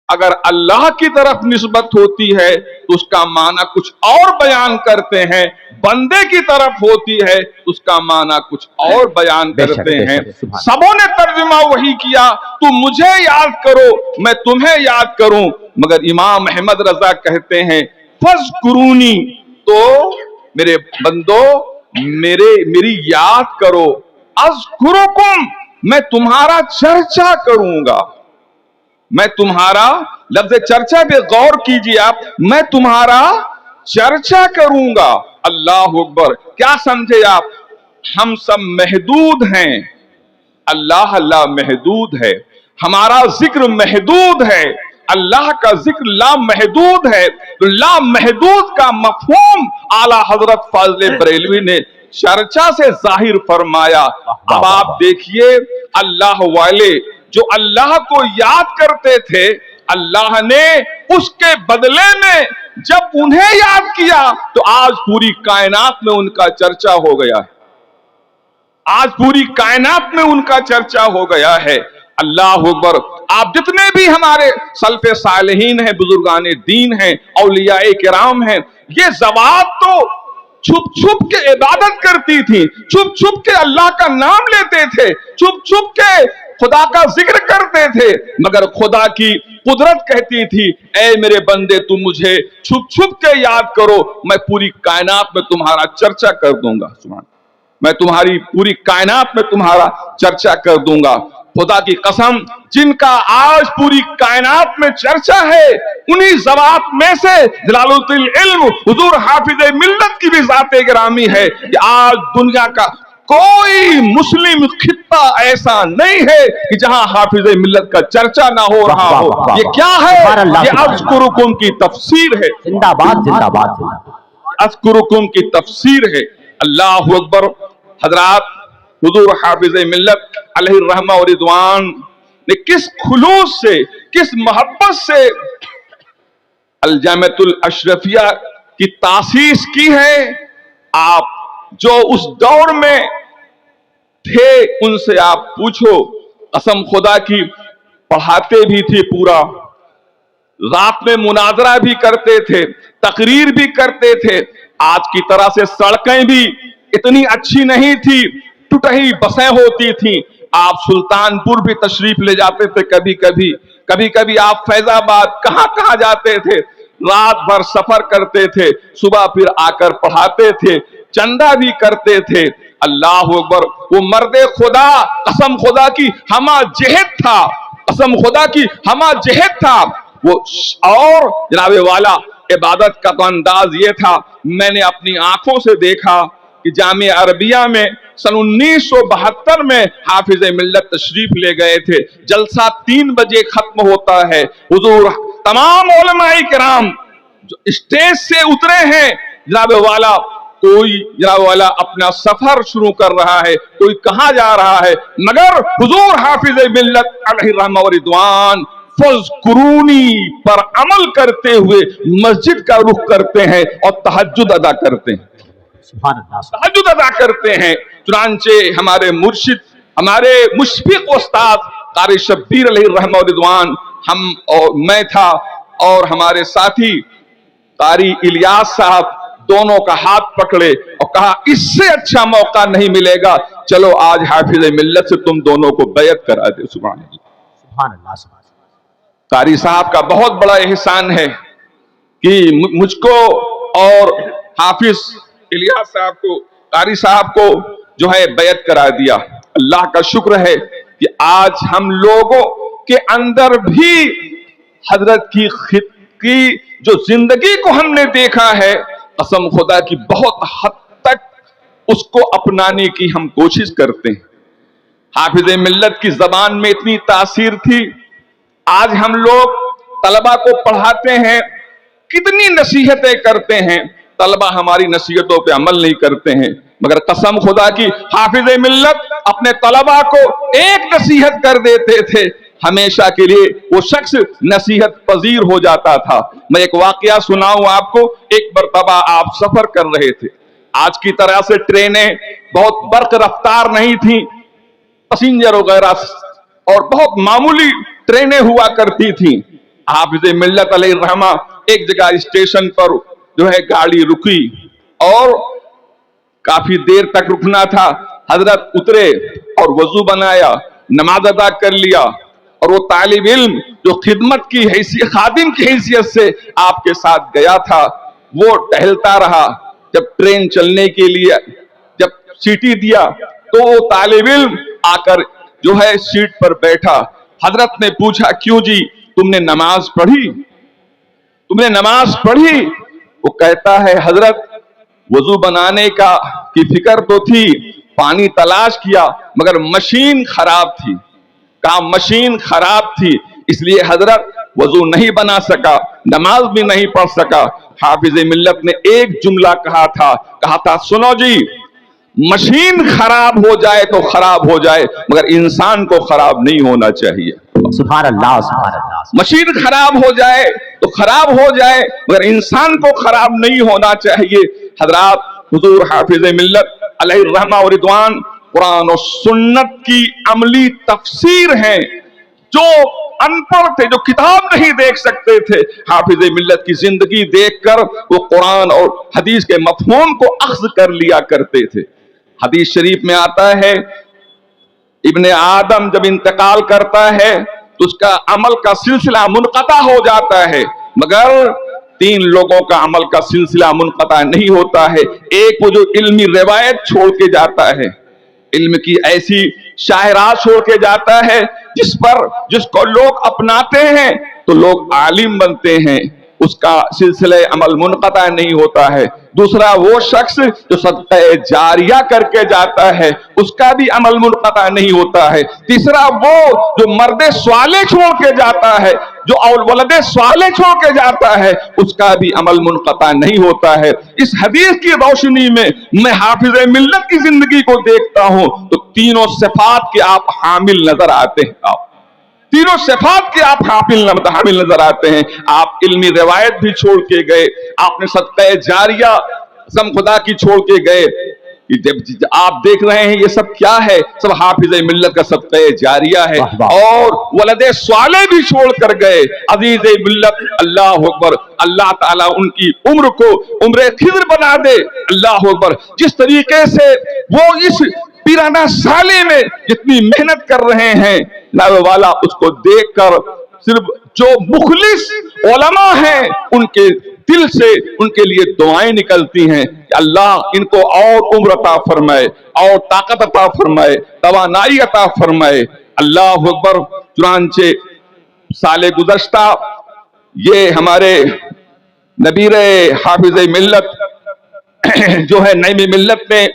अगर अल्लाह की तरफ निस्बत होती है तो उसका माना कुछ और बयान करते हैं, बंदे की तरफ होती है तो उसका माना कुछ और बयान करते हैं। सबों ने तर्जुमा वही किया, तुम मुझे याद करो मैं तुम्हें याद करूं, मगर इमाम अहमद रजा कहते हैं फज़कुरूनी, तो मेरे बंदो मेरी याद करो, अज़कुरुकुम, मैं तुम्हारा चर्चा करूंगा। मैं तुम्हारा, लफ्ज़ चर्चा पे गौर कीजिए आप, मैं तुम्हारा चर्चा करूंगा। अल्लाह अकबर, क्या समझे आप? हम सब महदूद हैं, अल्लाह अल्लाह महदूद है, हमारा जिक्र महदूद है, अल्लाह का जिक्र ला महदूद है। तो ला महदूद का मफहूम आला हजरत फाज़िल बरेलवी ने चर्चा से जाहिर फरमाया। अब आप देखिए, अल्लाह वाले जो अल्लाह को याद करते थे, अल्लाह ने उसके बदले में जब उन्हें याद किया तो आज पूरी कायनात में उनका चर्चा हो गया है। आज पूरी कायनात में उनका चर्चा हो गया है। अल्लाह अकबर। आप जितने भी हमारे सल्फ़े सालिहीन हैं, बुजुर्गाने दीन हैं, औलियाए किराम हैं, ये ज़वात तो छुप छुप के इबादत करती थी, छुप छुप के अल्लाह का नाम लेते थे, छुप छुप के खुदा का जिक्र करते थे, मगर खुदा की कुदरत कहती थी, ऐ मेरे बंदे तुम मुझे छुप छुप के याद करो, मैं पूरी कायनात में तुम्हारा चर्चा कर दूंगा। सुभान, मैं तुम्हारी पूरी कायनात में तुम्हारा चर्चा कर दूंगा। खुदा की कसम, जिनका आज पूरी कायनात में चर्चा है, उन्हीं ज़वात में से जलालुद्दीन इल्म हुजूर हाफिज़ मिल्लत की भी ज़ाते गिरामी है कि आज दुनिया का कोई मुस्लिम खित्ता ऐसा नहीं है कि जहां हाफिज़ मिल्लत का चर्चा ना हो रहा हो। ये क्या है? ये अज़कुरुकुम की तफसीर है। जिंदाबाद जिंदाबाद। अज़कुरुकुम की तफसीर है। अल्लाह अकबर। हजरात, हुजूर हाफिज़ मिल्लत अलैहि रहमा व रिज़वान ने किस खुलूस से, किस मोहब्बत से अल जामिअतुल अशरफिया की तासीस की है। आप जो उस दौर में थे उनसे आप पूछो, कसम खुदा की, पढ़ाते भी थे, पूरा रात में मुनाजरा भी करते थे, तकरीर भी करते थे। आज की तरह से सड़कें भी इतनी अच्छी नहीं थी, टूटी बसें होती थी। आप सुल्तानपुर भी तशरीफ ले जाते थे, कभी कभी आप फैजाबाद, कहां कहां जाते थे, रात भर सफर करते थे, सुबह फिर आकर पढ़ाते थे, चंदा भी करते थे। अल्लाह अकबर। वो मर्दे खुदा, कसम खुदा की हमा जहद था, कसम खुदा की हमा जहद था वो। और जनाबे वाला इबादत का तो अंदाज ये था, मैंने अपनी आंखों से देखा कि जामिया अरबिया में सन 1972 में हाफिज़ मिल्लत तशरीफ ले गए थे। जलसा 3 बजे खत्म होता है। हुजूर तमाम उलमाए किराम जो स्टेज से उतरे हैं, जनाब वाला कोई जनाब वाला अपना सफर शुरू कर रहा है, कोई कहां जा रहा है, मगर हुजूर हाफिज़ मिल्लत अलैहि रहमा व रिज़वान फज़कुरूनी पर अमल करते हुए मस्जिद का रुख करते हैं और तहज्जुद अदा करते हैं, तहज्जुद अदा करते हैं। चुनांचे हमारे मुर्शिद, हमारे मुशफिक उस्ताद कारी शब्बीर अलैहि रहमा व रिज़वान, हम और मैं था और हमारे साथी कारी इलियास साहब, दोनों का हाथ पकड़े और कहा इससे अच्छा मौका नहीं मिलेगा, चलो आज हाफिज़ मिल्लत से तुम दोनों को बैत करा दे। सुभान अल्लाह। कारी साहब का बहुत बड़ा एहसान है कि मुझको और हाफिज इलियास साहब को, कारी साहब को जो है बैत करा दिया। अल्लाह का शुक्र है कि आज हम लोगों के अंदर भी हजरत की जो जिंदगी को हमने देखा है, कसम खुदा की बहुत हद तक उसको अपनाने की हम कोशिश करते हैं। हाफिज मिल्लत की जबान में इतनी तासीर थी। आज हम लोग तलबा को पढ़ाते हैं, कितनी नसीहतें करते हैं, तलबा हमारी नसीहतों पे अमल नहीं करते हैं। मगर कसम खुदा की हाफिज मिल्लत अपने तलबा को एक नसीहत कर देते थे, हमेशा के लिए वो शख्स नसीहत पजीर हो जाता था। मैं एक वाकया सुनाऊं आपको। एक मरतबा आप सफर कर रहे थे, आज की तरह से ट्रेनें बहुत बर्क रफ्तार नहीं थी, पैसेंजर वगैरह और बहुत मामूली ट्रेनें हुआ करती थी। हाफिज मिल्लत अलैहिर्रहमा एक जगह स्टेशन पर जो है गाड़ी रुकी और काफी देर तक रुकना था। हजरत उतरे और वजू बनाया, नमाज अदा कर लिया और वो तालिब इल्म जो खिदमत की हैसियत, खादिम की हैसियत से आपके साथ गया था, वो टहलता रहा। जब ट्रेन चलने के लिए जब सीटी दिया तो वो तालिब इल्म आकर जो है सीट पर बैठा। हजरत ने पूछा, क्यों जी, तुमने नमाज पढ़ी? तुमने नमाज पढ़ी? वो कहता है, हजरत वजू बनाने की फिक्र तो थी, पानी तलाश किया, मगर मशीन खराब थी। कहा मशीन खराब थी, इसलिए हजरत वजू नहीं बना सका, नमाज भी नहीं पढ़ सका। हाफिज मिल्लत ने एक जुमला कहा था, सुनो जी, मशीन खराब हो जाए तो खराब हो जाए, मगर इंसान को खराब नहीं होना चाहिए। सुभान अल्लाह, सुभान अल्लाह। मशीन खराब हो जाए तो खराब हो जाए, मगर इंसान को खराब नहीं होना चाहिए। हजरात, हुजूर हाफिज मिल्लत अलैहिर्रहमा व रिदवान कुरान और सुन्नत की अमली तफसीर हैं। जो अनपढ़ थे, जो किताब नहीं देख सकते थे, हाफिज मिल्लत की जिंदगी देखकर वो कुरान और हदीस के मफहूम को अख्ज़ कर लिया करते थे। हदीस शरीफ में आता है, इब्ने आदम जब इंतकाल करता है तो उसका अमल का सिलसिला मुनक़ता हो जाता है, मगर 3 लोगों का अमल का सिलसिला मुनक़ता नहीं होता है। एक वो जो इल्मी रिवायत छोड़ के जाता है, इल्म की ऐसी शायरात छोड़ के जाता है जिसको लोग अपनाते हैं तो लोग आलिम बनते हैं, उसका सिलसिला अमल मुनक़ता नहीं होता है। दूसरा वो शख्स जो सदक़ा जारिया करके जाता है, उसका भी अमल मुनक़ता नहीं होता है। तीसरा वो जो मर्दे स्वाले छोड़ के जाता है, जो औलदे स्वाले छोड़ के जाता है, उसका भी अमल मुनक़ता नहीं होता है। इस हदीस की रोशनी में मैं हाफिज मिल्लत की जिंदगी को देखता हूं तो तीनों सिफात के आप हामिल नजर आते हैं। आप तीनों सिफात के आप हामिल नजर आते हैं। आप इल्मी रिवायत भी छोड़ के गए, आपने सदक़ा जारिया कसम खुदा की छोड़ के गए। जब आप देख रहे हैं ये सब क्या है, सब हाफिज मिल्लत का सदक़ा जारिया है। और वलदे स्वाले भी छोड़ कर गए। अजीज मिल्लत, अल्लाह अकबर, अल्लाह ताला उनकी उम्र को उम्र खिज़्र बना दे। अल्लाह अकबर, जिस तरीके से वो इस पिराना साले में जितनी मेहनत कर रहे हैं, जनाब वाला उसको देखकर सिर्फ जो मुखलिस उलमा हैं उनके दिल से उनके लिए दुआएं निकलती हैं कि अल्लाह इनको और उम्र अता फरमाए, और ताकत अता फरमाए, तवानाई अता फरमाए। अल्लाह अकबर। चुनांचे साले गुज़श्ता ये हमारे नबीर हाफिज मिल्लत जो है नईम मिल्लत ने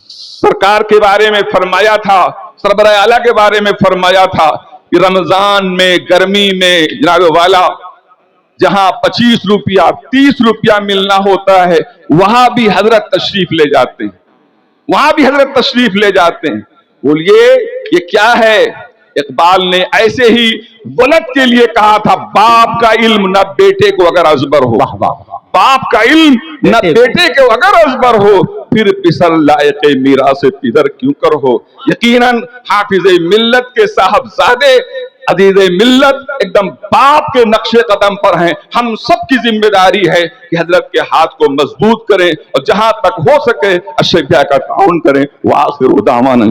सरकार के बारे में फरमाया था, सरबराह आला के बारे में फरमाया था कि रमजान में गर्मी में जनाब वाला जहां 25 रुपया 30 रुपया मिलना होता है, वहां भी हजरत तशरीफ ले जाते हैं, वहां भी हजरत तशरीफ ले जाते हैं। बोलिए ये क्या है? इकबाल ने ऐसे ही वलद के लिए कहा था, बाप का इल्म न बेटे को अगर अजबर हो, बाप का इल्म न बेटे को अगर अजबर हो, फिर पिसर लायके मीरा से पिदर क्यों कर हो। यकीनन हाफिज मिल्लत के साहबजादे अजीज मिल्लत एकदम बाप के नक्शे कदम पर हैं। हम सब की जिम्मेदारी है कि हजरत के हाथ को मजबूत करें और जहां तक हो सके अशरिया का ताउन करें। वाखिर दावाना।